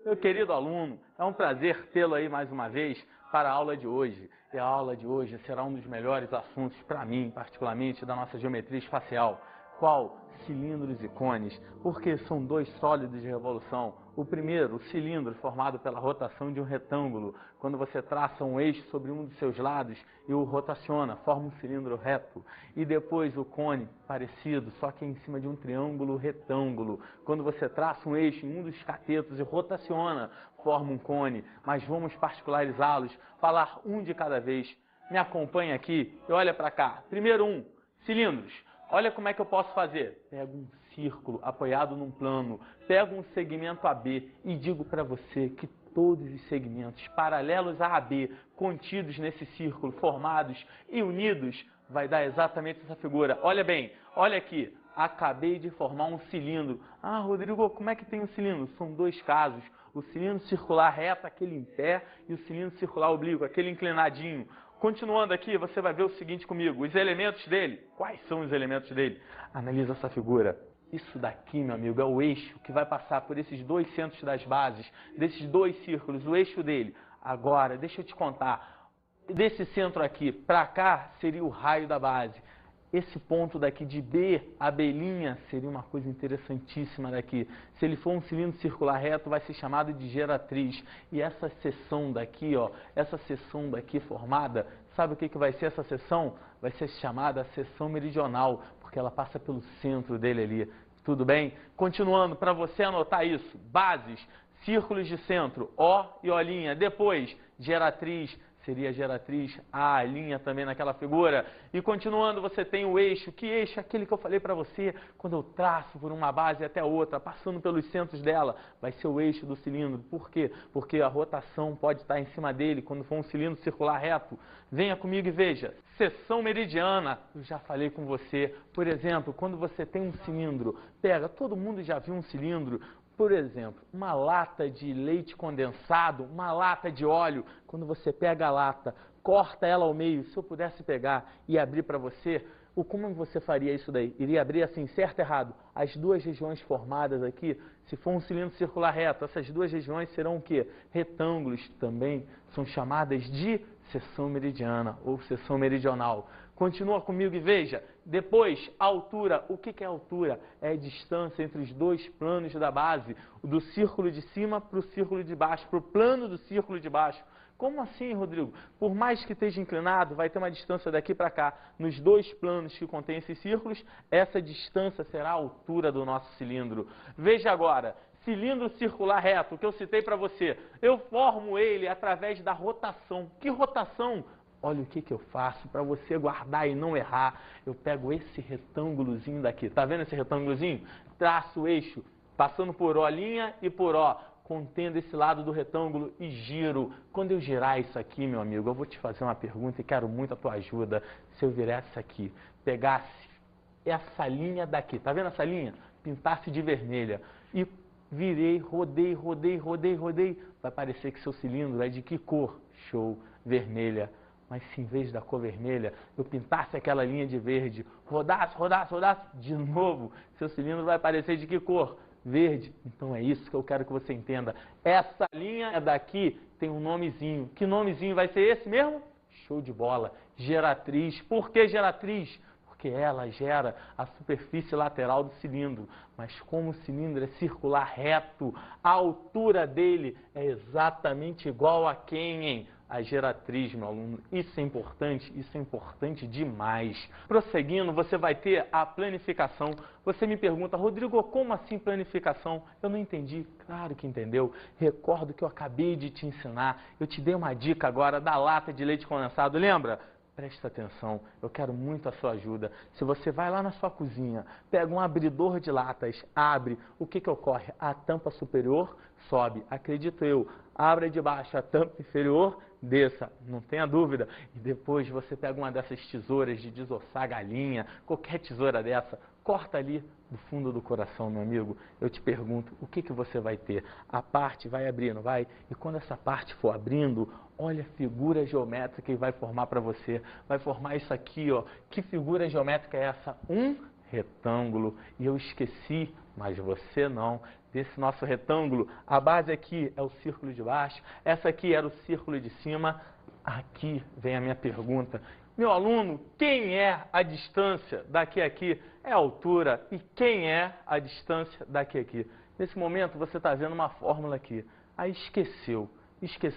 Meu querido aluno, é um prazer tê-lo aí mais uma vez para a aula de hoje. E a aula de hoje será um dos melhores assuntos para mim, particularmente, da nossa geometria espacial. Qual? Cilindros e cones, porque são dois sólidos de revolução. O primeiro, o cilindro, formado pela rotação de um retângulo. Quando você traça um eixo sobre um dos seus lados e o rotaciona, forma um cilindro reto. E depois o cone, parecido, só que em cima de um triângulo retângulo. Quando você traça um eixo em um dos catetos e rotaciona, forma um cone. Mas vamos particularizá-los, falar um de cada vez. Me acompanha aqui e olha para cá. Primeiro cilindros. Olha como é que eu posso fazer. Pego um círculo apoiado num plano, pego um segmento AB e digo para você que todos os segmentos paralelos a AB, contidos nesse círculo, formados e unidos, vai dar exatamente essa figura. Olha bem, olha aqui. Acabei de formar um cilindro. Ah, Rodrigo, como é que tem um cilindro? São dois casos. O cilindro circular reto, aquele em pé, e o cilindro circular oblíquo, aquele inclinadinho. Continuando aqui, você vai ver o seguinte comigo. Os elementos dele. Quais são os elementos dele? Analisa essa figura. Isso daqui, meu amigo, é o eixo que vai passar por esses dois centros das bases, desses dois círculos, o eixo dele. Agora, deixa eu te contar. Desse centro aqui para cá seria o raio da base. Esse ponto daqui de B, a belinha, seria uma coisa interessantíssima daqui. Se ele for um cilindro circular reto, vai ser chamado de geratriz. E essa seção daqui, ó, essa seção daqui formada, sabe o que vai ser essa seção? Vai ser chamada seção meridional, porque ela passa pelo centro dele ali. Tudo bem? Continuando, para você anotar isso, bases, círculos de centro, O e O'. Depois, geratriz. Seria a geratriz, a linha também naquela figura. E continuando, você tem o eixo. Que eixo? Aquele que eu falei para você, quando eu traço por uma base até outra, passando pelos centros dela, vai ser o eixo do cilindro. Por quê? Porque a rotação pode estar em cima dele quando for um cilindro circular reto. Venha comigo e veja. Seção meridiana, eu já falei com você. Por exemplo, quando você tem um cilindro, pega, todo mundo já viu um cilindro. Por exemplo, uma lata de leite condensado, uma lata de óleo, quando você pega a lata, corta ela ao meio, se eu pudesse pegar e abrir para você, como você faria isso daí? Iria abrir assim, certo ou errado? As duas regiões formadas aqui, se for um cilindro circular reto, essas duas regiões serão o quê? Retângulos também, são chamadas de seção meridiana ou seção meridional. Continua comigo e veja. Depois, altura. O que é altura? É a distância entre os dois planos da base, do círculo de cima para o círculo de baixo, para o plano do círculo de baixo. Como assim, Rodrigo? Por mais que esteja inclinado, vai ter uma distância daqui para cá. Nos dois planos que contêm esses círculos, essa distância será a altura do nosso cilindro. Veja agora. Cilindro circular reto, que eu citei para você. Eu formo ele através da rotação. Que rotação? Olha o que eu faço para você guardar e não errar. Eu pego esse retângulozinho daqui. Tá vendo esse retângulozinho? Traço o eixo, passando por O' e por O, contendo esse lado do retângulo e giro. Quando eu girar isso aqui, meu amigo, eu vou te fazer uma pergunta e quero muito a tua ajuda. Se eu virasse aqui, pegasse essa linha daqui, tá vendo essa linha? Pintasse de vermelha e virei, rodei, vai parecer que seu cilindro é de que cor? Show, vermelha. Mas se em vez da cor vermelha, eu pintasse aquela linha de verde, rodasse, de novo, seu cilindro vai parecer de que cor? Verde. Então é isso que eu quero que você entenda. Essa linha daqui tem um nomezinho. Que nomezinho vai ser esse mesmo? Show de bola. Geratriz. Por que geratriz? Porque ela gera a superfície lateral do cilindro. Mas como o cilindro é circular reto, a altura dele é exatamente igual a quem, hein? A geratriz, meu aluno. Isso é importante demais. Prosseguindo, você vai ter a planificação. Você me pergunta, Rodrigo, como assim planificação? Eu não entendi. Claro que entendeu. Recordo que eu acabei de te ensinar. Eu te dei uma dica agora da lata de leite condensado, lembra? Presta atenção, eu quero muito a sua ajuda. Se você vai lá na sua cozinha, pega um abridor de latas, abre, o que ocorre? A tampa superior sobe, acredito eu. Abre de baixo a tampa inferior, desça, não tenha dúvida. E depois você pega uma dessas tesouras de desossar galinha, qualquer tesoura dessa, corta ali do fundo do coração, meu amigo. Eu te pergunto, o que você vai ter? A parte vai abrindo, vai? E quando essa parte for abrindo, olha a figura geométrica que vai formar para você. Vai formar isso aqui, ó. Que figura geométrica é essa? Um retângulo. E eu esqueci, mas você não. desse nosso retângulo. A base aqui é o círculo de baixo, essa aqui era o círculo de cima. Aqui vem a minha pergunta. Meu aluno, quem é a distância daqui a aqui? É a altura. E quem é a distância daqui a aqui? Nesse momento você está vendo uma fórmula aqui. Aí esqueceu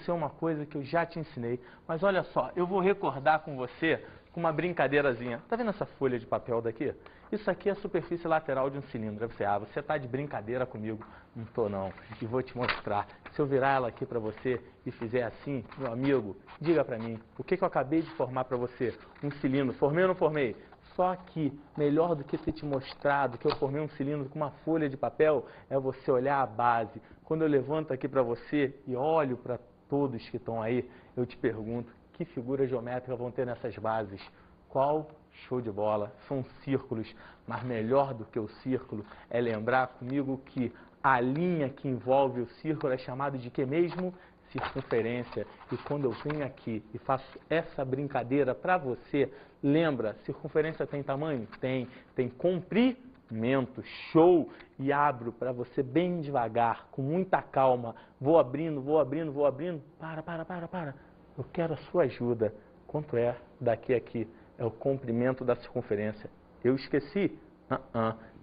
uma coisa que eu já te ensinei. Mas olha só, eu vou recordar com você com uma brincadeirazinha. Tá vendo essa folha de papel daqui? Isso aqui é a superfície lateral de um cilindro. Aí você está de brincadeira comigo? Não estou não. E vou te mostrar. Se eu virar ela aqui para você e fizer assim, meu amigo, diga para mim, o que eu acabei de formar para você? Um cilindro. Formei ou não formei? Só que, melhor do que ter te mostrado que eu formei um cilindro com uma folha de papel, é você olhar a base. Quando eu levanto aqui para você e olho para todos que estão aí, eu te pergunto, que figura geométrica vão ter nessas bases? Qual? Show de bola, são círculos, mas melhor do que o círculo é lembrar comigo que a linha que envolve o círculo é chamada de que mesmo? Circunferência. E quando eu venho aqui e faço essa brincadeira para você, lembra, circunferência tem tamanho? Tem comprimento, show! E abro para você bem devagar, com muita calma, vou abrindo, para. Eu quero a sua ajuda. Quanto é daqui a aqui? É o comprimento da circunferência. Eu esqueci?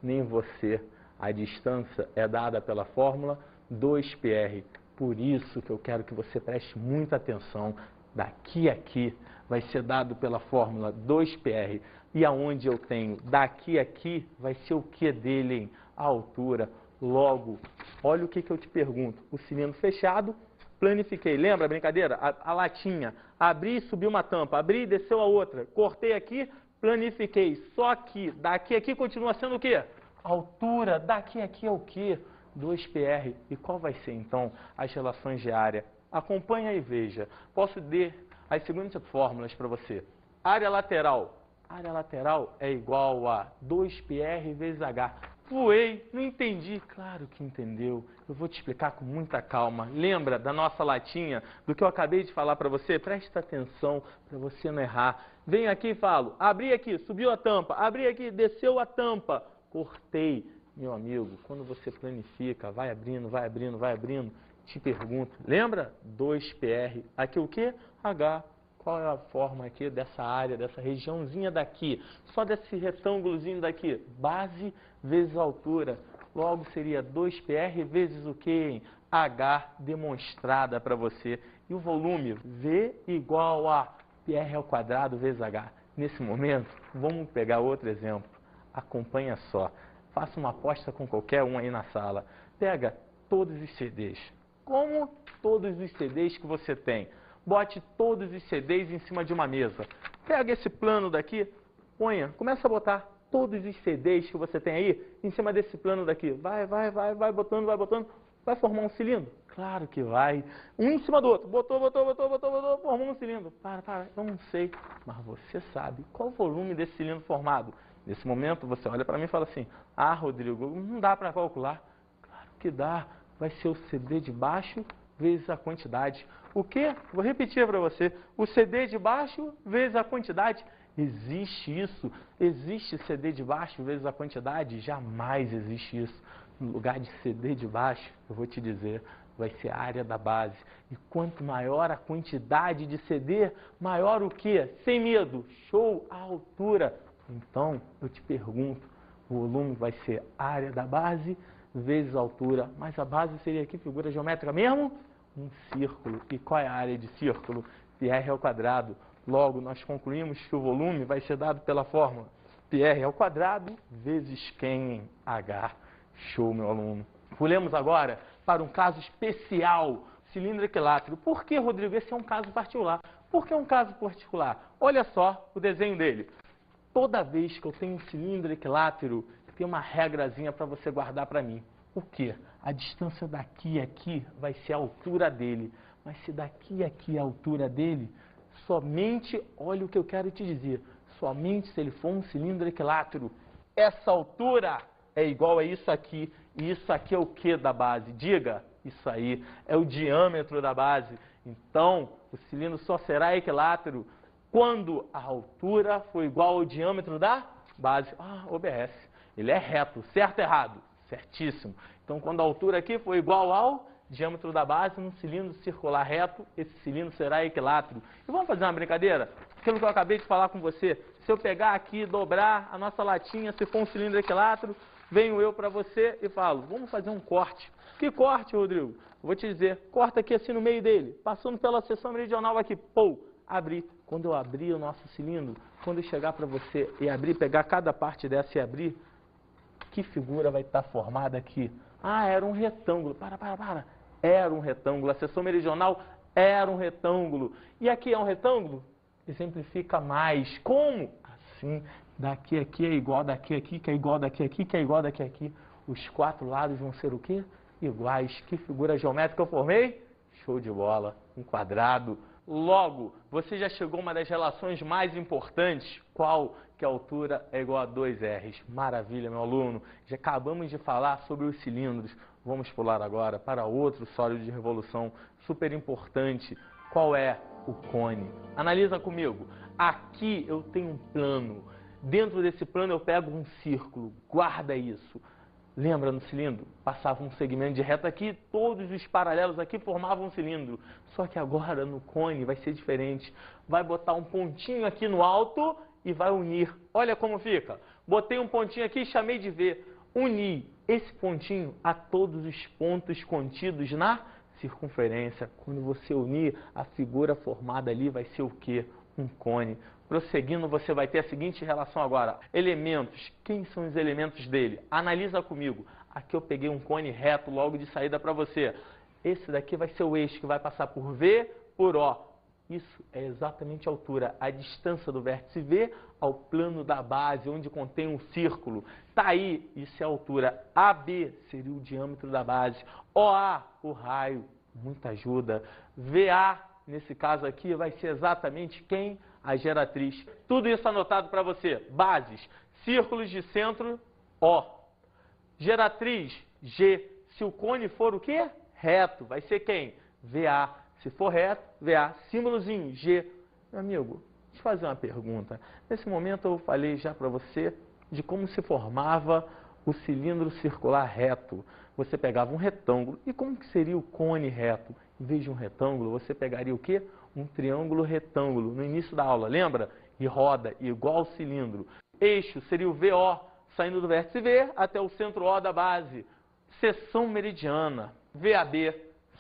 Nem você. A distância é dada pela fórmula 2πr. Por isso que eu quero que você preste muita atenção. Daqui a aqui vai ser dado pela fórmula 2πr. E aonde eu tenho daqui a aqui vai ser o que dele, hein? A altura. Logo, olha o que eu te pergunto. O cilindro fechado, planifiquei. Lembra a brincadeira? A latinha. Abri e subi uma tampa. Abri e desceu a outra. Cortei aqui, planifiquei. Só que daqui a aqui continua sendo o quê? A altura. Daqui a aqui é o quê? 2πr. E qual vai ser, então, as relações de área? Acompanha e veja. Posso dar as seguintes fórmulas para você. Área lateral. Área lateral é igual a 2πr vezes h. Voei, não entendi. Claro que entendeu. Eu vou te explicar com muita calma. Lembra da nossa latinha, do que eu acabei de falar para você? Presta atenção para você não errar. Venho aqui e falo, abri aqui, subiu a tampa. Abri aqui, desceu a tampa. Cortei. Meu amigo, quando você planifica, vai abrindo, te pergunto, lembra? 2πr. Aqui o quê? H. Qual é a forma aqui dessa área, dessa regiãozinha daqui? Só desse retângulozinho daqui. Base vezes altura. Logo seria 2πr vezes o quê? H demonstrada para você. E o volume? V igual a πr ao quadrado vezes H. Nesse momento, vamos pegar outro exemplo. Acompanha só. Faça uma aposta com qualquer um aí na sala. Pega todos os CDs. Como todos os CDs que você tem? Bote todos os CDs em cima de uma mesa. Pega esse plano daqui, ponha, começa a botar todos os CDs que você tem aí em cima desse plano daqui. Vai botando, vai formar um cilindro? Claro que vai. Um em cima do outro. Botou, formou um cilindro. Para, eu não sei. Mas você sabe qual o volume desse cilindro formado. Nesse momento, você olha para mim e fala assim, Rodrigo, não dá para calcular. Claro que dá. Vai ser o CD de baixo vezes a quantidade. O quê? Vou repetir para você. O CD de baixo vezes a quantidade. Existe isso? Existe CD de baixo vezes a quantidade? Jamais existe isso. No lugar de CD de baixo, eu vou te dizer, vai ser a área da base. E quanto maior a quantidade de CD, maior o quê? Sem medo. Show, a altura. Então, eu te pergunto, o volume vai ser área da base vezes a altura. Mas a base seria aqui, figura geométrica mesmo? Um círculo. E qual é a área de círculo? πr ao quadrado. Logo, nós concluímos que o volume vai ser dado pela fórmula πr ao quadrado vezes quem? H. Show, meu aluno. Pulemos agora para um caso especial, cilindro equilátero. Por que, Rodrigo? Esse é um caso particular. Por que um caso particular? Olha só o desenho dele. Toda vez que eu tenho um cilindro equilátero, tem uma regrazinha para você guardar para mim. O quê? A distância daqui a aqui vai ser a altura dele. Mas se daqui a aqui é a altura dele, somente, olha o que eu quero te dizer, somente se ele for um cilindro equilátero, essa altura é igual a isso aqui. E isso aqui é o que da base? Diga, isso aí é o diâmetro da base. Então, o cilindro só será equilátero quando a altura for igual ao diâmetro da base. OBS. Ele é reto, certo ou errado? Certíssimo. Então, quando a altura aqui for igual ao diâmetro da base, num cilindro circular reto, esse cilindro será equilátero. E vamos fazer uma brincadeira? Aquilo que eu acabei de falar com você. Se eu pegar aqui, dobrar a nossa latinha, se for um cilindro equilátero, venho eu para você e falo, vamos fazer um corte. Que corte, Rodrigo? Vou te dizer, corta aqui assim no meio dele, passando pela seção meridional aqui, pô, abrir. Quando eu abrir o nosso cilindro, quando eu chegar para você e abrir, pegar cada parte dessa e abrir, que figura vai estar formada aqui? Ah, era um retângulo. Para. Era um retângulo. A seção meridional era um retângulo. E aqui é um retângulo? Exemplifica mais. Como? Assim, daqui aqui é igual daqui aqui, que é igual daqui aqui, que é igual daqui aqui. Os quatro lados vão ser o quê? Iguais. Que figura geométrica eu formei? Show de bola. Um quadrado. Logo, você já chegou a uma das relações mais importantes, qual? Que a altura é igual a 2R. Maravilha, meu aluno. Já acabamos de falar sobre os cilindros. Vamos pular agora para outro sólido de revolução super importante. Qual é? O cone. Analisa comigo. Aqui eu tenho um plano. Dentro desse plano eu pego um círculo. Guarda isso. Lembra no cilindro? Passava um segmento de reta aqui, todos os paralelos aqui formavam um cilindro. Só que agora no cone vai ser diferente. Vai botar um pontinho aqui no alto e vai unir. Olha como fica. Botei um pontinho aqui e chamei de V. Unir esse pontinho a todos os pontos contidos na circunferência. Quando você unir, a figura formada ali vai ser o quê? Um cone. Prosseguindo, você vai ter a seguinte relação agora. Elementos. Quem são os elementos dele? Analisa comigo. Aqui eu peguei um cone reto logo de saída para você. Esse daqui vai ser o eixo que vai passar por V, por O. Isso é exatamente a altura, a distância do vértice V ao plano da base, onde contém um círculo. Tá aí, isso é a altura. AB seria o diâmetro da base. OA, o raio, muita ajuda. VA, nesse caso aqui, vai ser exatamente quem? A geratriz. Tudo isso anotado para você. Bases, círculos de centro, O. Geratriz, G. Se o cone for o quê? Reto, vai ser quem? VA. Se for reto, VA. Símbolozinho, G. Meu amigo, deixa eu fazer uma pergunta. Nesse momento eu falei já para você de como se formava o cilindro circular reto. Você pegava um retângulo. E como que seria o cone reto? Em vez de um retângulo, você pegaria o quê? Um triângulo retângulo. No início da aula, lembra? E roda, igual ao cilindro. Eixo seria o VO, saindo do vértice V até o centro O da base. Seção meridiana, VAB.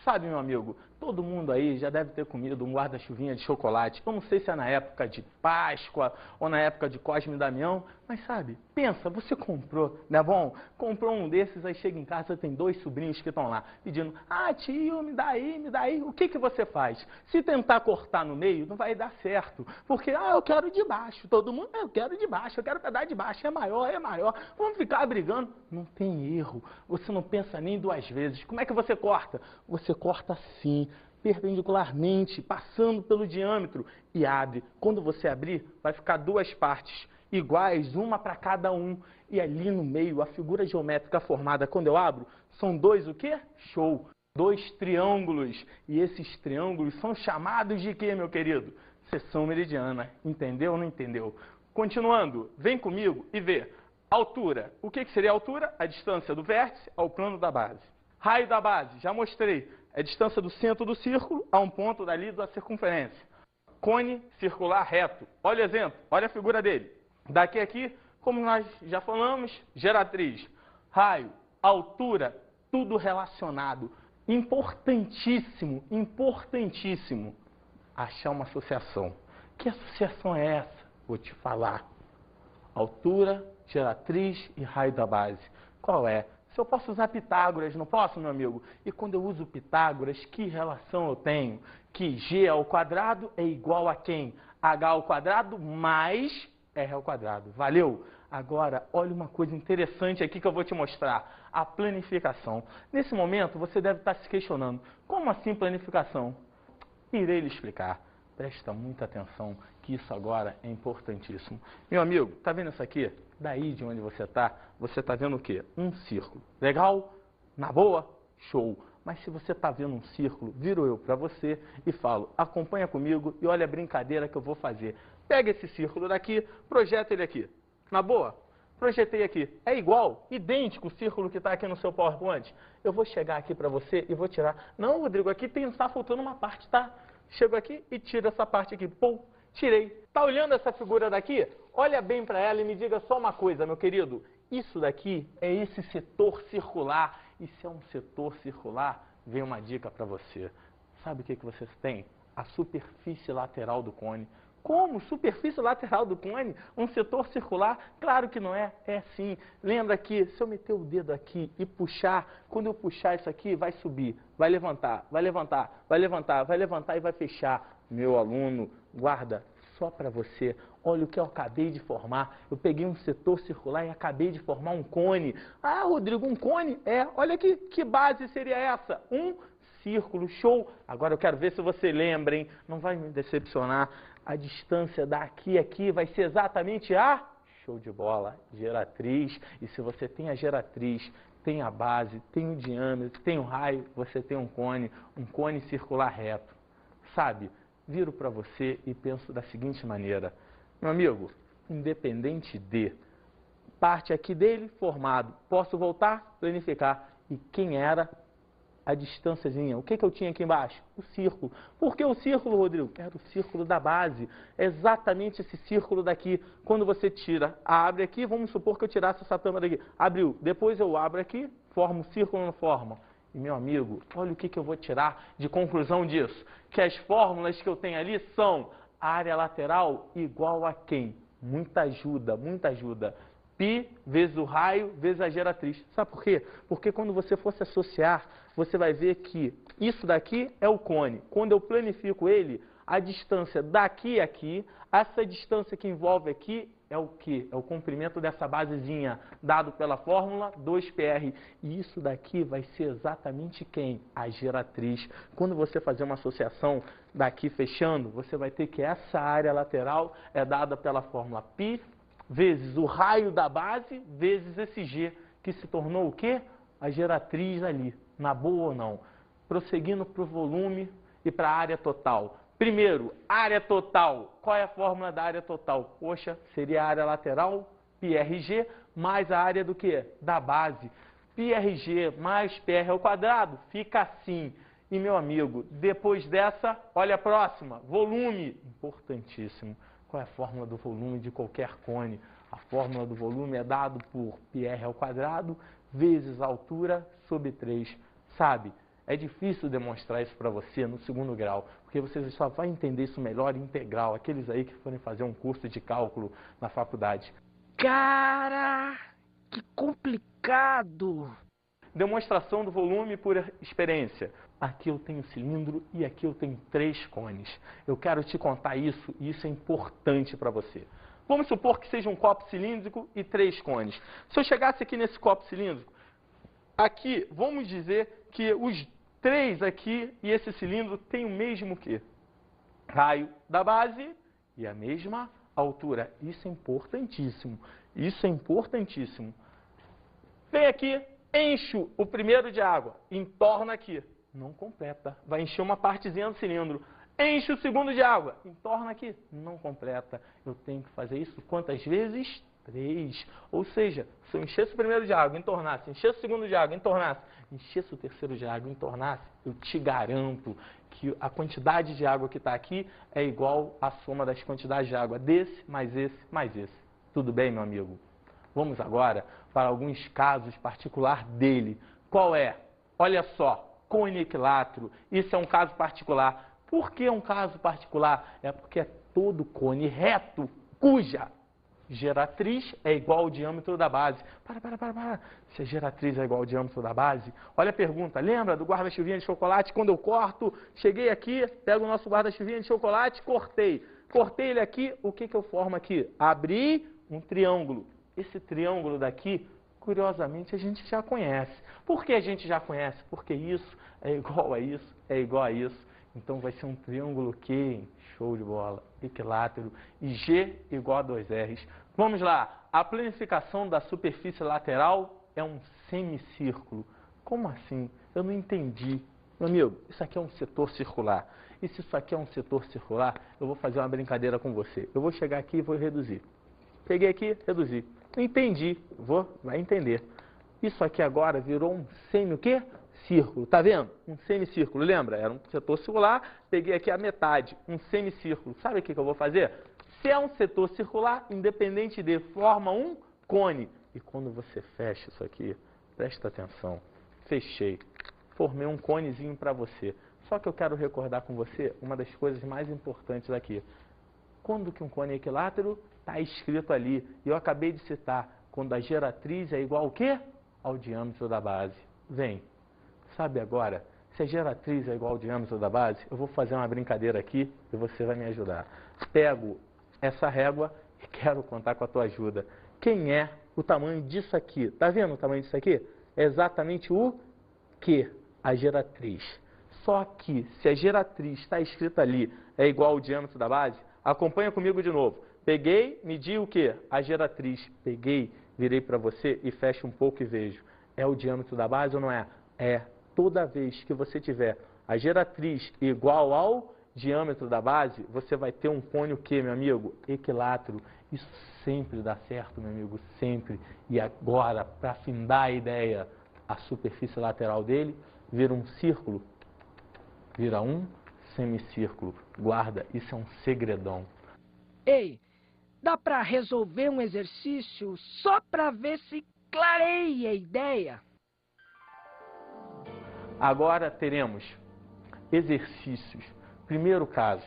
Sabe, meu amigo, todo mundo aí já deve ter comido um guarda-chuvinha de chocolate. Eu não sei se é na época de Páscoa ou na época de Cosme e Damião, mas sabe, pensa, você comprou, não é bom? Comprou um desses, aí chega em casa, tem dois sobrinhos que estão lá pedindo, ah, tio, me dá aí, me dá aí. O que que você faz? Se tentar cortar no meio, não vai dar certo, porque, eu quero de baixo, todo mundo, eu quero de baixo, eu quero pedaço de baixo, é maior, vamos ficar brigando. Não tem erro, você não pensa nem duas vezes. Como é que você corta? Você corta assim, perpendicularmente, passando pelo diâmetro e abre. Quando você abrir, vai ficar duas partes iguais, uma para cada um. E ali no meio, a figura geométrica formada, quando eu abro, são dois o quê? Show! Dois triângulos. E esses triângulos são chamados de quê, meu querido? Seção meridiana. Entendeu ou não entendeu? Continuando, vem comigo e vê. Altura. O que seria a altura? A distância do vértice ao plano da base. Raio da base, já mostrei. É a distância do centro do círculo a um ponto dali da circunferência. Cone circular reto. Olha o exemplo, olha a figura dele. Daqui a aqui, como nós já falamos, geratriz, raio, altura, tudo relacionado. Importantíssimo, importantíssimo, achar uma associação. Que associação é essa? Vou te falar. Altura, geratriz e raio da base. Qual é? Se eu posso usar Pitágoras, não posso, meu amigo? E quando eu uso Pitágoras, que relação eu tenho? Que G ao quadrado é igual a quem? H ao quadrado mais R ao quadrado. Valeu? Agora, olha uma coisa interessante aqui que eu vou te mostrar. A planificação. Nesse momento, você deve estar se questionando. Como assim planificação? Irei lhe explicar. Presta muita atenção, que isso agora é importantíssimo. Meu amigo, tá vendo isso aqui? Daí de onde você tá vendo o quê? Um círculo. Legal? Na boa? Show. Mas se você tá vendo um círculo, viro eu para você e falo, acompanha comigo e olha a brincadeira que eu vou fazer. Pega esse círculo daqui, projeta ele aqui. Na boa? projetei aqui. É igual, idêntico o círculo que está aqui no seu PowerPoint. Eu vou chegar aqui para você e vou tirar. Não, Rodrigo, aqui está faltando uma parte, tá? Chego aqui e tiro essa parte aqui. Pum, tirei. Tá olhando essa figura daqui? Olha bem para ela e me diga só uma coisa, meu querido. Isso daqui é esse setor circular. E se é um setor circular, vem uma dica para você. Sabe o que vocês têm? A superfície lateral do cone. Como? Superfície lateral do cone? Um setor circular? Claro que não é. É sim. Lembra que se eu meter o dedo aqui e puxar, quando eu puxar isso aqui, vai subir, vai levantar, vai levantar, vai levantar, vai levantar e vai fechar. Meu aluno, guarda só para você. Olha o que eu acabei de formar. Eu peguei um setor circular e acabei de formar um cone. Ah, Rodrigo, um cone? É. Olha aqui, que base seria essa? Um círculo, show. Agora eu quero ver se você lembra, hein? Não vai me decepcionar. A distância daqui a aqui vai ser exatamente a... Show de bola, geratriz. E se você tem a geratriz, tem a base, tem o diâmetro, tem o raio, você tem um cone circular reto. Sabe? Viro para você e penso da seguinte maneira. Meu amigo, independente de parte aqui dele, formado, posso voltar, planificar. E quem era a distânciazinha? O que eu tinha aqui embaixo? O círculo. Por que o círculo, Rodrigo? Era o círculo da base. É exatamente esse círculo daqui. Quando você tira, abre aqui, vamos supor que eu tirasse essa tampa daqui. Abriu. Depois eu abro aqui, formo um círculo, não forma. E, meu amigo, olha o que eu vou tirar de conclusão disso. Que as fórmulas que eu tenho ali são a área lateral igual a quem? Muita ajuda, muita ajuda. Π vezes o raio vezes a geratriz. Sabe por quê? Porque quando você for se associar, você vai ver que isso daqui é o cone. Quando eu planifico ele, a distância daqui a aqui, essa distância que envolve aqui é o quê? É o comprimento dessa basezinha, dado pela fórmula 2πr. E isso daqui vai ser exatamente quem? A geratriz. Quando você fazer uma associação daqui fechando, você vai ter que essa área lateral é dada pela fórmula π vezes o raio da base vezes esse G, que se tornou o quê? A geratriz ali, na boa ou não. Prosseguindo para o volume e para a área total. Primeiro, área total. Qual é a fórmula da área total? Poxa, seria a área lateral, πrg, mais a área do quê? Da base. πrg mais PR ao quadrado, fica assim. E, meu amigo, depois dessa, olha a próxima, volume. Importantíssimo. Qual é a fórmula do volume de qualquer cone? A fórmula do volume é dado por πr ao quadrado vezes a altura sobre 3. Sabe? É difícil demonstrar isso para você no segundo grau, porque você só vai entender isso melhor em integral, aqueles aí que forem fazer um curso de cálculo na faculdade. Cara, que complicado! Demonstração do volume por experiência. Aqui eu tenho cilindro e aqui eu tenho 3 cones. Eu quero te contar isso e isso é importante para você. Vamos supor que seja um copo cilíndrico e 3 cones. Se eu chegasse aqui nesse copo cilíndrico, aqui vamos dizer que os 3 aqui e esse cilindro têm o mesmo quê? Raio da base e a mesma altura. Isso é importantíssimo. Isso é importantíssimo. Vem aqui, encho o primeiro de água, entorna aqui. Não completa. Vai encher uma partezinha do cilindro. Enche o segundo de água, entorna aqui. Não completa. Eu tenho que fazer isso quantas vezes? 3. Ou seja, se eu enchesse o primeiro de água, entornasse, enchesse o segundo de água, entornasse, enchesse o terceiro de água, entornasse, eu te garanto que a quantidade de água que está aqui é igual à soma das quantidades de água desse, mais esse, mais esse. Tudo bem, meu amigo? Vamos agora para alguns casos particulares dele. Qual é? Olha só, cone equilátero. Isso é um caso particular. Por que um caso particular? É porque é todo cone reto cuja geratriz é igual ao diâmetro da base. Para. Se a geratriz é igual ao diâmetro da base, olha a pergunta. Lembra do guarda-chuvinha de chocolate? Quando eu corto, cheguei aqui, pego o nosso guarda-chuvinha de chocolate, cortei. Cortei ele aqui, o que eu formo aqui? Abri um triângulo. Esse triângulo daqui, curiosamente, a gente já conhece. Por que a gente já conhece? Porque isso é igual a isso, é igual a isso. Então vai ser um triângulo Q, show de bola, equilátero, e G igual a 2Rs. Vamos lá, a planificação da superfície lateral é um semicírculo. Como assim? Eu não entendi. Meu amigo, isso aqui é um setor circular. E se isso aqui é um setor circular, eu vou fazer uma brincadeira com você. Eu vou chegar aqui e vou reduzir. Peguei aqui, reduzi. Não entendi. Vai entender. Isso aqui agora virou um semi o quê? Círculo. Tá vendo? Um semicírculo. Lembra? Era um setor circular. Peguei aqui a metade. Um semicírculo. Sabe o que eu vou fazer? Se é um setor circular, independente de, forma um cone. E quando você fecha isso aqui, presta atenção. Fechei. Formei um conezinho para você. Só que eu quero recordar com você uma das coisas mais importantes aqui. Quando que um cone é equilátero? Está escrito ali. E eu acabei de citar. Quando a geratriz é igual ao quê? Ao diâmetro da base. Vem. Sabe agora? Se a geratriz é igual ao diâmetro da base, eu vou fazer uma brincadeira aqui e você vai me ajudar. Pego essa régua e quero contar com a tua ajuda. Quem é o tamanho disso aqui? Tá vendo o tamanho disso aqui? É exatamente o que? A geratriz. Só que, se a geratriz está escrita ali, é igual ao diâmetro da base, acompanha comigo de novo. Peguei, medi o que? A geratriz. Peguei, virei para você e fecho um pouco e vejo. É o diâmetro da base ou não é? É. Toda vez que você tiver a geratriz igual ao diâmetro da base, você vai ter um cone o quê, meu amigo? Equilátero. Isso sempre dá certo, meu amigo, sempre. E agora, para afindar a ideia, a superfície lateral dele vira um círculo, vira um semicírculo. Guarda, isso é um segredão. Ei, dá para resolver um exercício só para ver se clareia a ideia? Agora teremos exercícios. Primeiro caso,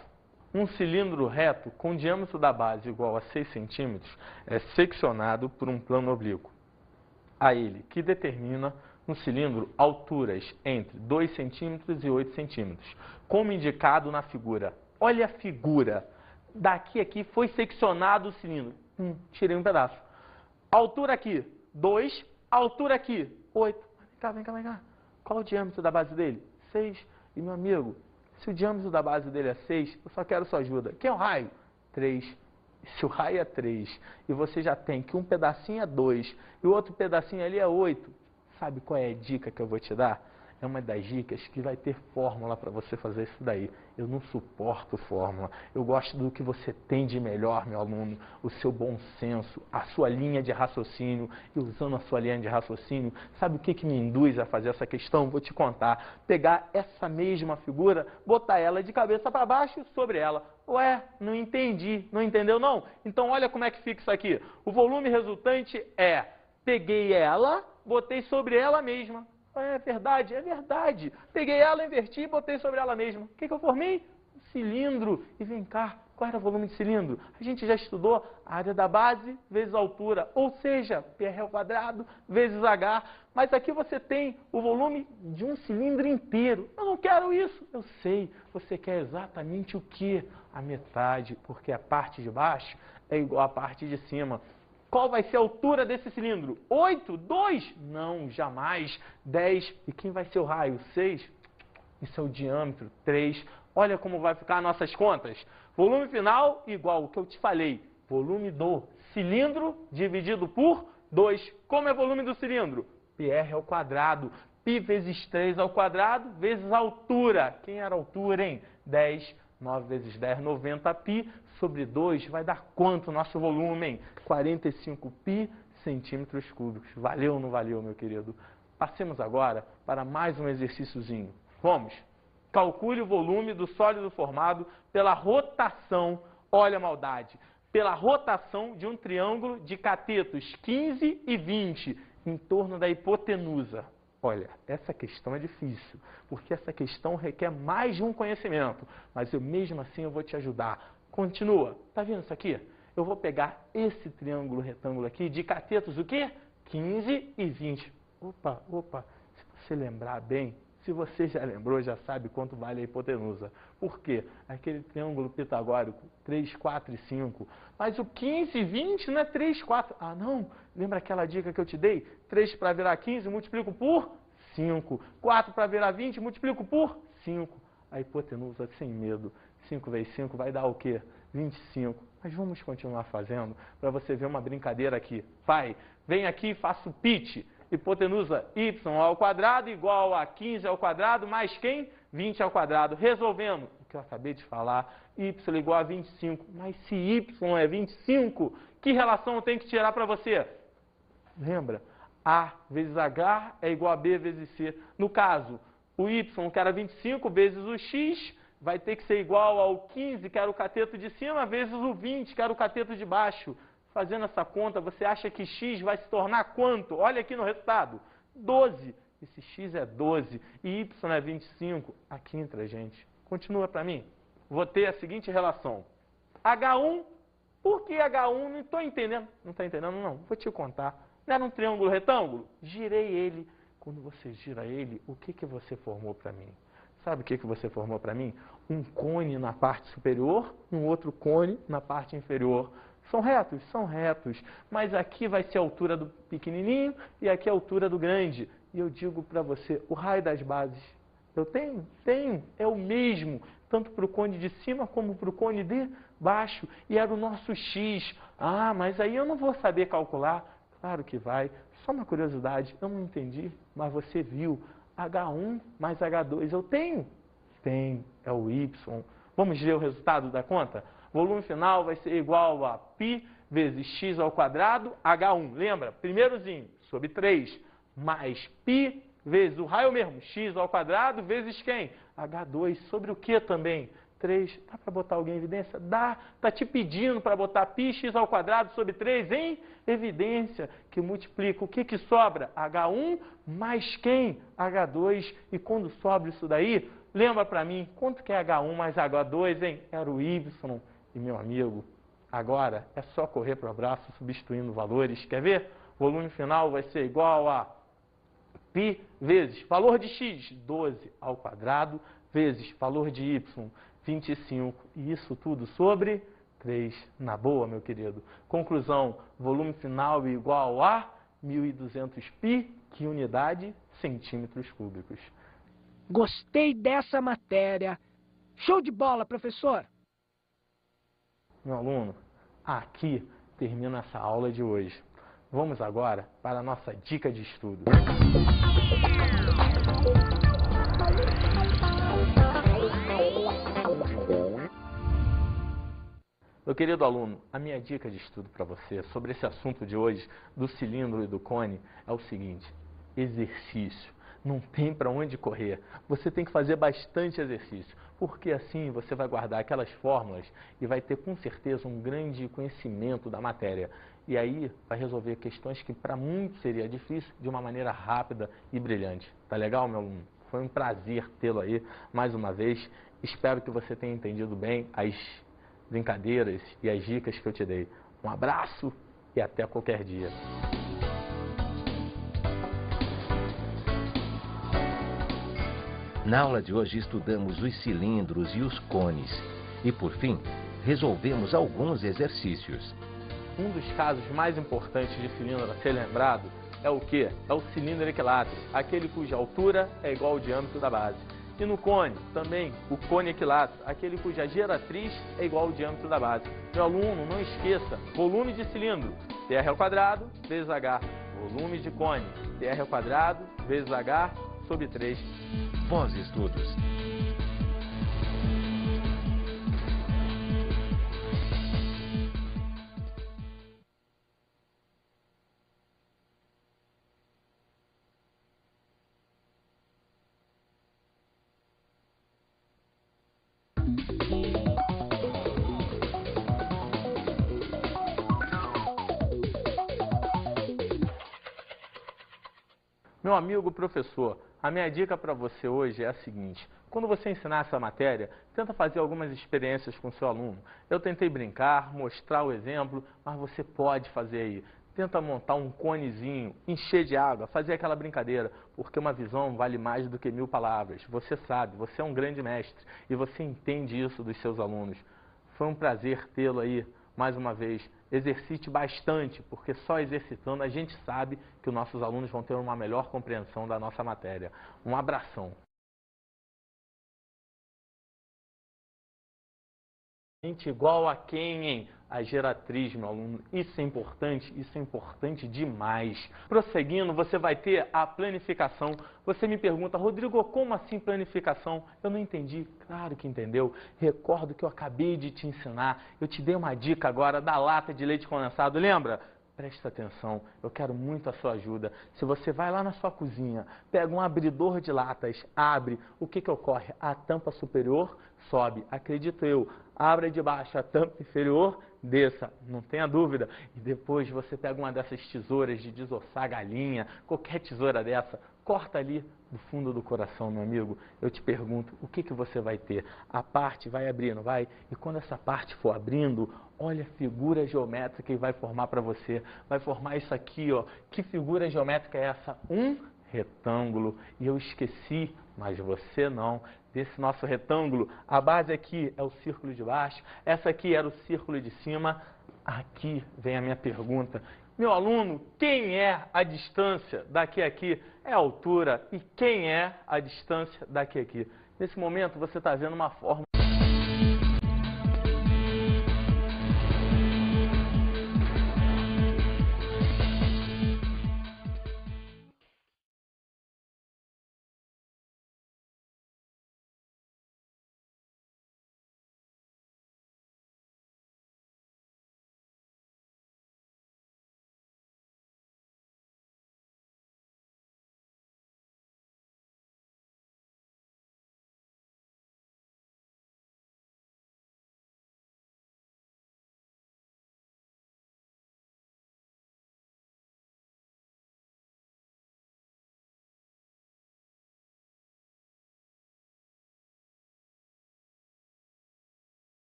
um cilindro reto com diâmetro da base igual a 6 centímetros é seccionado por um plano oblíquo. A ele, que determina no cilindro alturas entre 2 centímetros e 8 centímetros, como indicado na figura. Olha a figura. Daqui a aqui foi seccionado o cilindro. Tirei um pedaço. Altura aqui, 2. Altura aqui, 8. Vem cá. Qual o diâmetro da base dele? 6. E, meu amigo, se o diâmetro da base dele é 6, eu só quero sua ajuda. Que é o raio? 3. Se o raio é 3 e você já tem que um pedacinho é 2 e o outro pedacinho ali é 8, sabe qual é a dica que eu vou te dar? É uma das dicas que vai ter fórmula para você fazer isso daí. Eu não suporto fórmula. Eu gosto do que você tem de melhor, meu aluno. O seu bom senso, a sua linha de raciocínio. E usando a sua linha de raciocínio, sabe o que me induz a fazer essa questão? Vou te contar. Pegar essa mesma figura, botar ela de cabeça para baixo sobre ela. Ué, não entendi. Não entendeu não? Então olha como é que fica isso aqui. O volume resultante é, peguei ela, botei sobre ela mesma. É verdade, é verdade. Peguei ela, inverti e botei sobre ela mesma. O que eu formei? Um cilindro. E vem cá, qual era o volume de cilindro? A gente já estudou a área da base vezes a altura, ou seja, PR ao quadrado vezes H. Mas aqui você tem o volume de um cilindro inteiro. Eu não quero isso. Eu sei, você quer exatamente o quê? A metade, porque a parte de baixo é igual à parte de cima. Qual vai ser a altura desse cilindro? 8? 2? Não, jamais. 10. E quem vai ser o raio? 6? Isso é o diâmetro. 3. Olha como vai ficar nossas contas. Volume final igual ao que eu te falei. Volume do cilindro dividido por 2. Como é o volume do cilindro? PR ao quadrado. Pi vezes 3 ao quadrado vezes a altura. Quem era a altura, hein? 10. 9 vezes 10, 90 pi, sobre 2 vai dar quanto o nosso volume, hein? 45 pi centímetros cúbicos. Valeu ou não valeu, meu querido? Passemos agora para mais um exercíciozinho. Vamos! Calcule o volume do sólido formado pela rotação, olha a maldade, pela rotação de um triângulo de catetos 15 e 20 em torno da hipotenusa. Olha, essa questão é difícil, porque essa questão requer mais de um conhecimento, mas eu mesmo assim eu vou te ajudar. Continua, tá vendo isso aqui? Eu vou pegar esse triângulo retângulo aqui de catetos, o quê? 15 e 20. Opa, se você lembrar bem, se você já lembrou, já sabe quanto vale a hipotenusa. Por quê? Aquele triângulo pitagórico, 3, 4 e 5. Mas o 15 e 20 não é 3, 4. Ah, não? Lembra aquela dica que eu te dei? 3 para virar 15, multiplico por 5. 4 para virar 20, multiplico por 5. A hipotenusa, sem medo, 5 vezes 5 vai dar o quê? 25. Mas vamos continuar fazendo para você ver uma brincadeira aqui. Vai, vem aqui e faça o pitch. Hipotenusa y ao quadrado igual a 15 ao quadrado mais quem? 20 ao quadrado. Resolvendo o que eu acabei de falar, y igual a 25. Mas se y é 25, que relação eu tenho que tirar para você? Lembra? A vezes H é igual a B vezes C. No caso, o Y, que era 25, vezes o X, vai ter que ser igual ao 15, que era o cateto de cima, vezes o 20, que era o cateto de baixo. Fazendo essa conta, você acha que X vai se tornar quanto? Olha aqui no resultado. 12. Esse X é 12 e Y é 25. Aqui entra, gente. Continua para mim. Vou ter a seguinte relação. H1, por que H1? Não estou entendendo. Não está entendendo, não? Vou te contar. Não era um triângulo retângulo? Girei ele. Quando você gira ele, o que você formou para mim? Sabe o que você formou para mim? Um cone na parte superior e um outro cone na parte inferior. São retos? São retos. Mas aqui vai ser a altura do pequenininho e aqui a altura do grande. E eu digo para você, o raio das bases, eu tenho? Tenho. É o mesmo, tanto para o cone de cima como para o cone de baixo. E era o nosso X. Ah, mas aí eu não vou saber calcular. Claro que vai. Só uma curiosidade, eu não entendi, mas você viu. H1 mais H2, eu tenho? Tenho. É o Y. Vamos ver o resultado da conta? Volume final vai ser igual a π vezes x ao quadrado, H1. Lembra? Primeirozinho, sobre 3, mais π vezes o raio mesmo, x ao quadrado, vezes quem? H2. Sobre o que também? 3. Dá para botar alguém em evidência? Dá. Está te pedindo para botar π x ao quadrado sobre 3 em evidência, que multiplica. O que sobra? H1 mais quem? H2. E quando sobra isso daí, lembra para mim, quanto que é H1 mais H2, hein? Era o Y. E, meu amigo, agora é só correr para o abraço substituindo valores. Quer ver? Volume final vai ser igual a π vezes valor de x, 12 ao quadrado, vezes valor de y, 25. E isso tudo sobre 3. Na boa, meu querido. Conclusão, volume final igual a 1.200 π, que unidade? Centímetros cúbicos. Gostei dessa matéria. Show de bola, professor! Meu aluno, aqui termina essa aula de hoje. Vamos agora para a nossa dica de estudo. Meu querido aluno, a minha dica de estudo para você sobre esse assunto de hoje, do cilindro e do cone, é o seguinte: exercício. Não tem para onde correr. Você tem que fazer bastante exercício, porque assim você vai guardar aquelas fórmulas e vai ter com certeza um grande conhecimento da matéria. E aí vai resolver questões que para muitos seria difícil de uma maneira rápida e brilhante. Tá legal, meu aluno? Foi um prazer tê-lo aí mais uma vez. Espero que você tenha entendido bem as brincadeiras e as dicas que eu te dei. Um abraço e até qualquer dia. Na aula de hoje estudamos os cilindros e os cones. E por fim, resolvemos alguns exercícios. Um dos casos mais importantes de cilindro a ser lembrado é o quê? É o cilindro equilátero, aquele cuja altura é igual ao diâmetro da base. E no cone, também, o cone equilátero, aquele cuja geratriz é igual ao diâmetro da base. Meu aluno, não esqueça, volume de cilindro, TR ao quadrado vezes H. Volume de cone, TR ao quadrado vezes H sobre 3. Pós-estudos. Meu amigo professor, a minha dica para você hoje é a seguinte: quando você ensinar essa matéria, tenta fazer algumas experiências com o seu aluno. Eu tentei brincar, mostrar o exemplo, mas você pode fazer aí. Tenta montar um conezinho, encher de água, fazer aquela brincadeira, porque uma visão vale mais do que 1000 palavras. Você sabe, você é um grande mestre e você entende isso dos seus alunos. Foi um prazer tê-lo aí mais uma vez. Exercite bastante, porque só exercitando a gente sabe que os nossos alunos vão ter uma melhor compreensão da nossa matéria. Um abração. Igual a quem, hein? A geratriz, meu aluno. Isso é importante demais. Prosseguindo, você vai ter a planificação. Você me pergunta, Rodrigo, como assim planificação? Eu não entendi. Claro que entendeu. Recordo que eu acabei de te ensinar. Eu te dei uma dica agora da lata de leite condensado, lembra? Presta atenção, eu quero muito a sua ajuda. Se você vai lá na sua cozinha, pega um abridor de latas, abre, o que ocorre? A tampa superior sobe, acredito eu. Abra de baixo a tampa inferior, desça, não tenha dúvida. E depois você pega uma dessas tesouras de desossar galinha, qualquer tesoura dessa, corta ali do fundo do coração, meu amigo. Eu te pergunto, o que você vai ter? A parte vai abrindo, vai? E quando essa parte for abrindo, olha a figura geométrica que vai formar para você. Vai formar isso aqui, ó. Que figura geométrica é essa? Um retângulo. E eu esqueci, mas você não, desse nosso retângulo. A base aqui é o círculo de baixo, essa aqui era o círculo de cima. Aqui vem a minha pergunta. Meu aluno, quem é a distância daqui a aqui? É a altura. E quem é a distância daqui a aqui? Nesse momento você está vendo uma forma.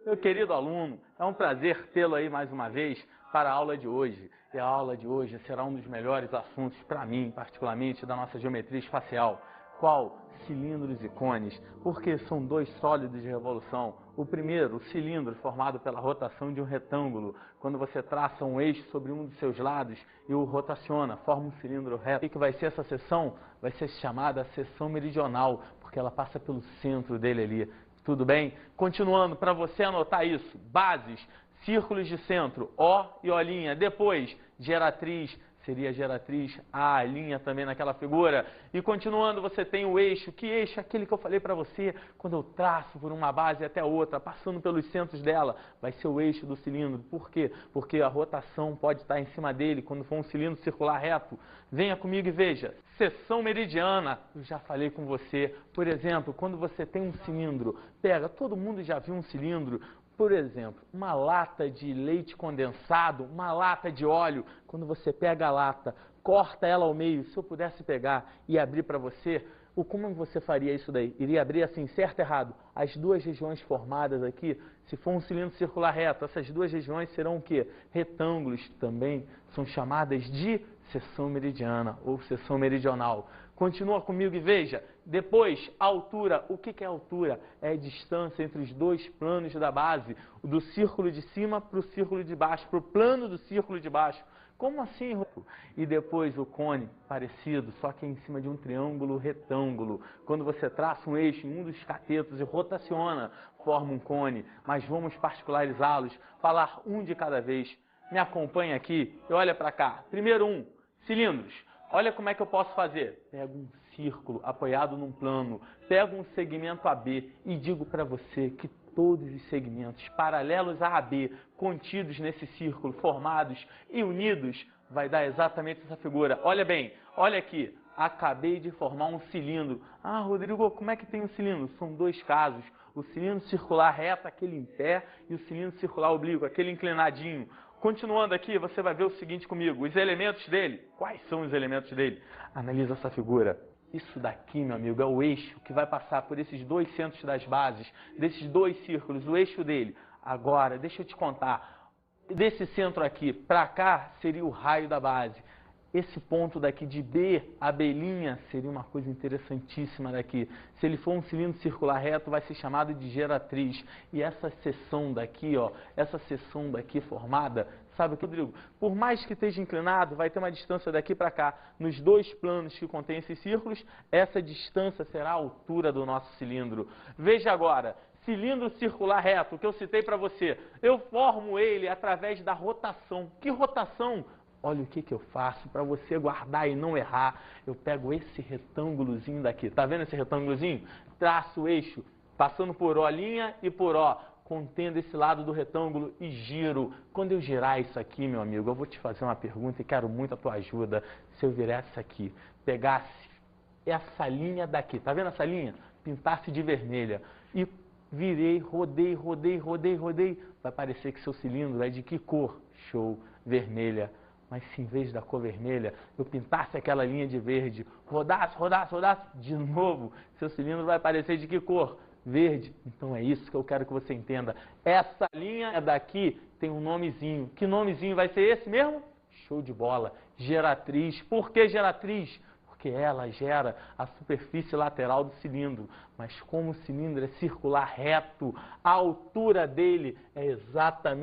Meu querido aluno, é um prazer tê-lo aí mais uma vez para a aula de hoje. E a aula de hoje será um dos melhores assuntos para mim, particularmente, da nossa geometria espacial. Qual? Cilindros e cones, porque são dois sólidos de revolução. O primeiro, o cilindro, formado pela rotação de um retângulo. Quando você traça um eixo sobre um dos seus lados e o rotaciona, forma um cilindro reto. O que vai ser essa seção? Vai ser chamada seção meridional, porque ela passa pelo centro dele ali. Tudo bem? Continuando, para você anotar isso, bases, círculos de centro, O e O'. Depois, geratriz, seria geratriz, a linha também naquela figura. E continuando, você tem o eixo. Que eixo? Aquele que eu falei para você, quando eu traço por uma base até outra, passando pelos centros dela, vai ser o eixo do cilindro. Por quê? Porque a rotação pode estar em cima dele quando for um cilindro circular reto. Venha comigo e veja. Seção meridiana, eu já falei com você. Por exemplo, quando você tem um cilindro, pega, todo mundo já viu um cilindro. Por exemplo, uma lata de leite condensado, uma lata de óleo, quando você pega a lata, corta ela ao meio, se eu pudesse pegar e abrir para você, como você faria isso daí? Iria abrir assim, certo ou errado? As duas regiões formadas aqui, se for um cilindro circular reto, essas duas regiões serão o quê? Retângulos também, são chamadas de seção meridiana ou seção meridional. Continua comigo e veja. Depois, a altura. O que é altura? É a distância entre os dois planos da base, do círculo de cima para o círculo de baixo, para o plano do círculo de baixo. Como assim? E depois o cone, parecido, só que em cima de um triângulo retângulo. Quando você traça um eixo em um dos catetos e rotaciona, forma um cone. Mas vamos particularizá-los, falar um de cada vez. Me acompanha aqui e olha para cá. Primeiro cilindros. Olha como é que eu posso fazer. Pego um círculo apoiado num plano, pego um segmento AB e digo para você que todos os segmentos paralelos a AB, contidos nesse círculo, formados e unidos, vai dar exatamente essa figura. Olha bem, olha aqui, acabei de formar um cilindro. Ah, Rodrigo, como é que tem um cilindro? São dois casos. O cilindro circular reto, aquele em pé, e o cilindro circular oblíquo, aquele inclinadinho. Continuando aqui, você vai ver o seguinte comigo, os elementos dele. Quais são os elementos dele? Analisa essa figura. Isso daqui, meu amigo, é o eixo que vai passar por esses dois centros das bases, desses dois círculos, o eixo dele. Agora, deixa eu te contar, desse centro aqui para cá seria o raio da base. Esse ponto daqui de B, a belinha, seria uma coisa interessantíssima daqui. Se ele for um cilindro circular reto, vai ser chamado de geratriz. E essa seção daqui, ó, essa seção daqui formada, sabe o que, Rodrigo? Por mais que esteja inclinado, vai ter uma distância daqui para cá. Nos dois planos que contém esses círculos, essa distância será a altura do nosso cilindro. Veja agora. Cilindro circular reto, que eu citei para você. Eu formo ele através da rotação. Que rotação? Olha o que eu faço para você guardar e não errar. Eu pego esse retângulozinho daqui. Tá vendo esse retângulozinho? Traço o eixo, passando por O' e por O. contendo esse lado do retângulo e giro. Quando eu girar isso aqui, meu amigo, eu vou te fazer uma pergunta e quero muito a tua ajuda. Se eu virasse isso aqui, pegasse essa linha daqui, tá vendo essa linha? Pintasse de vermelha e virei, rodei, vai parecer que seu cilindro é de que cor? Show, vermelha. Mas se em vez da cor vermelha, eu pintasse aquela linha de verde, rodasse, de novo, seu cilindro vai parecer de que cor? Verde. Então é isso que eu quero que você entenda. Essa linha daqui tem um nomezinho. Que nomezinho vai ser esse mesmo? Show de bola. Geratriz. Por que geratriz? Porque ela gera a superfície lateral do cilindro. Mas como o cilindro é circular reto, a altura dele é exatamente